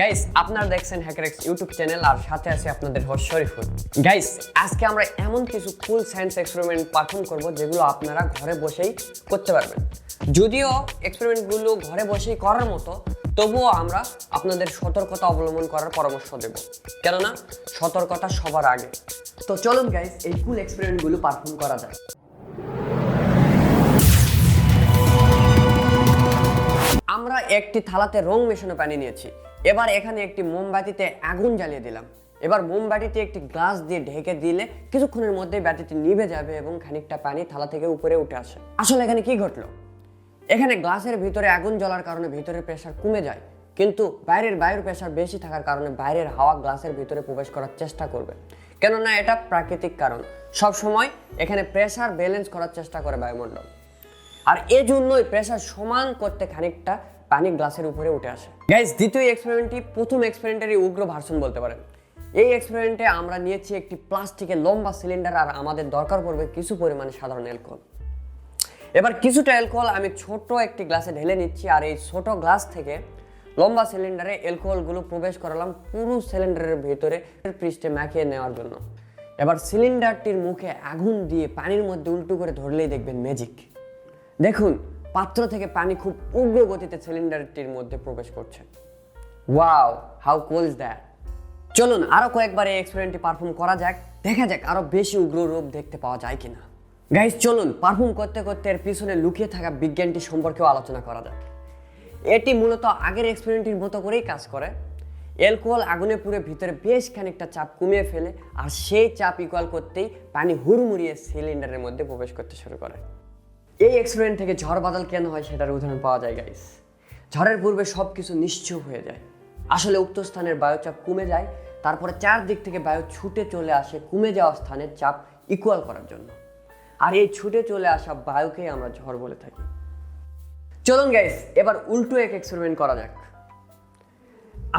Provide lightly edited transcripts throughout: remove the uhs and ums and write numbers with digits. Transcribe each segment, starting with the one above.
Guys আপনারা দেখছেন HackerX YouTube channel আর সাথে আছে আপনাদের হোস্ট শরীফুল। গাইস আজকে আমরা এমন কিছু কুল সায়েন্স এক্সপেরিমেন্ট পারফর্ম করব যেগুলো আপনারা ঘরে বসেই করতে পারবেন। যদিও এক্সপেরিমেন্টগুলো ঘরে বসেই করার মতো, তবুও আমরা আপনাদের সতর্কতা অবলম্বন করার পরামর্শ দেব, কেননা সতর্কতা সবার আগে। তো চলুন গাইস এই কুল এক্সপেরিমেন্টগুলো পারফর্ম করা যায়। আমরা একটি থালাতে রং মেশানো পানি নিয়েছি। এবার এখানে একটি মোমবাতিতে আগুন জ্বালিয়ে দিলাম। এবার মোমবাতিতে একটি গ্লাস দিয়ে ঢেকে দিলে কিছুক্ষণের মধ্যেই বাতিটি নিভে যাবে এবং খানিকটা পানি থালা থেকে উপরে উঠে আসে। আসলে এখানে কি ঘটলো? এখানে গ্লাসের ভিতরে আগুন জ্বলার কারণে ভিতরের প্রেসার কমে যায়, কিন্তু বাইরের বায়ুর প্রেসার বেশি থাকার কারণে বাইরের হাওয়া গ্লাসের ভিতরে প্রবেশ করার চেষ্টা করবে, কেননা এটা প্রাকৃতিক কারণ। সব সময় এখানে প্রেসার ব্যালেন্স করার চেষ্টা করে বায়ুমণ্ডল, আর এজন্যই প্রেসার সমান করতে খানিকটা পানি গ্লাসের উপরে উঠে আসে। গাইস দ্বিতীয় এক্সপেরিমেন্টটি প্রথম এক্সপেরিমেন্টেরই উগ্র ভার্সন বলতে পারেন। এই এক্সপেরিমেন্টে আমরা নিয়েছি একটি প্লাস্টিকের লম্বা সিলিন্ডার, আর আমাদের দরকার পড়বে কিছু পরিমাণে সাধারণ অ্যালকোহল। এবার কিছুটা অ্যালকোহল আমি ছোট একটি গ্লাসে ঢেলে নিচ্ছি, আর এই ছোট গ্লাস থেকে লম্বা সিলিন্ডারে অ্যালকোহলগুলো প্রবেশ করালাম পুরো সিলিন্ডারের ভেতরে পৃষ্ঠে মাখিয়ে নেওয়ার জন্য। এবার সিলিন্ডারটির মুখে আগুন দিয়ে পানির মধ্যে উল্টো করে ধরলেই দেখবেন ম্যাজিক। দেখুন পাত্র থেকে পানি খুব উগ্র গতিতে সিলিন্ডারটির মধ্যে প্রবেশ করছে। Wow, how cool is that! চলুন আরো কয়েকবার এই এক্সপেরিমেন্টটি পারফর্ম করা যাক, দেখা যাক আরো বেশি উগ্র রূপ দেখতে পাওয়া যায় কিনা। গাইস চলুন পারফর্ম করতে করতে এর পিছনে লুকিয়ে থাকা বিজ্ঞানটি সম্পর্কেও আলোচনা করা যাক। এটি মূলত আগের এক্সপেরিমেন্টটির মতো করেই কাজ করে। অ্যালকোহল আগুনে পুড়ে ভিতরে বেশ খানিকটা চাপ কমিয়ে ফেলে, আর সেই চাপ ইকুয়াল করতেই পানি হুড়মুড়িয়ে সিলিন্ডারের মধ্যে প্রবেশ করতে শুরু করে। এই এক্সপেরিমেন্ট থেকে ঝড় বাদল কেন হয় সেটার উদাহরণ পাওয়া যায় গাইস। ঝড়ের পূর্বে সব কিছু নিশ্চুপ হয়ে যায়। আসলে উক্ত স্থানের বায়ুচাপ কমে যায়, তারপরে চারদিক থেকে বায়ু ছুটে চলে আসে কমে যাওয়া স্থানের চাপ ইকুয়াল করার জন্য, আর এই ছুটে চলে আসা বায়ুকেই আমরা ঝড় বলে থাকি। চলুন গাইস এবার উল্টো এক এক্সপেরিমেন্ট করা যাক।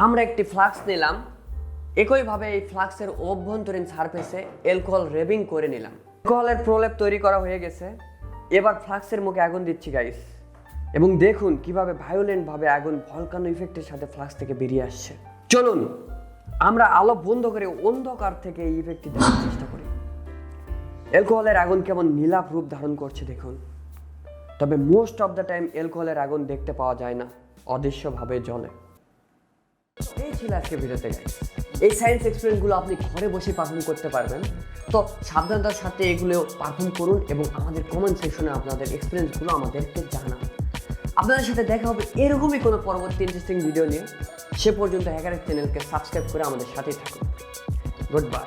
আমরা একটি ফ্লাক্স নিলাম, একইভাবে এই ফ্লাক্সের অভ্যন্তরীণ সারফেসে অ্যালকোহল রেবিং করে নিলাম। অ্যালকোহলের প্রলেপ তৈরি করা হয়ে গেছে। এবার ফ্লাক্সের মুখে আগুন দিচ্ছি গাইস, এবং দেখুন কিভাবে ভায়োলেন্ট ভাবে আগুন ভলকানো ইফেক্টের সাথে ফ্লাক্স থেকে বেরিয়ে আসছে। চলুন আমরা আলো বন্ধ করে অন্ধকার থেকে এই ইফেক্টটি দেখার চেষ্টা করি। অ্যালকোহলের আগুন কেমন নীলাভ রূপ ধারণ করছে দেখুন। তবে মোস্ট অফ দ্য টাইম অ্যালকোহলের আগুন দেখতে পাওয়া যায় না, অদৃশ্যভাবে জ্বলে। এই ছিল আজকে ভিডিওতে গাইস। এই সায়েন্স এক্সপেরিমেন্টগুলো আপনি ঘরে বসে পারফর্ম করতে পারবেন, তো সাবধানতার সাথে এগুলো পারফর্ম করুন এবং আমাদের কমেন্ট সেকশনে আপনাদের এক্সপিরিয়েন্সগুলো আমাদেরকে জানান। আপনাদের সাথে দেখা হবে এরকমই কোনো পরবর্তী ইন্টারেস্টিং ভিডিও নিয়ে। সে পর্যন্ত HackerX চ্যানেলকে সাবস্ক্রাইব করে আমাদের সাথেই থাকুন। Good bye.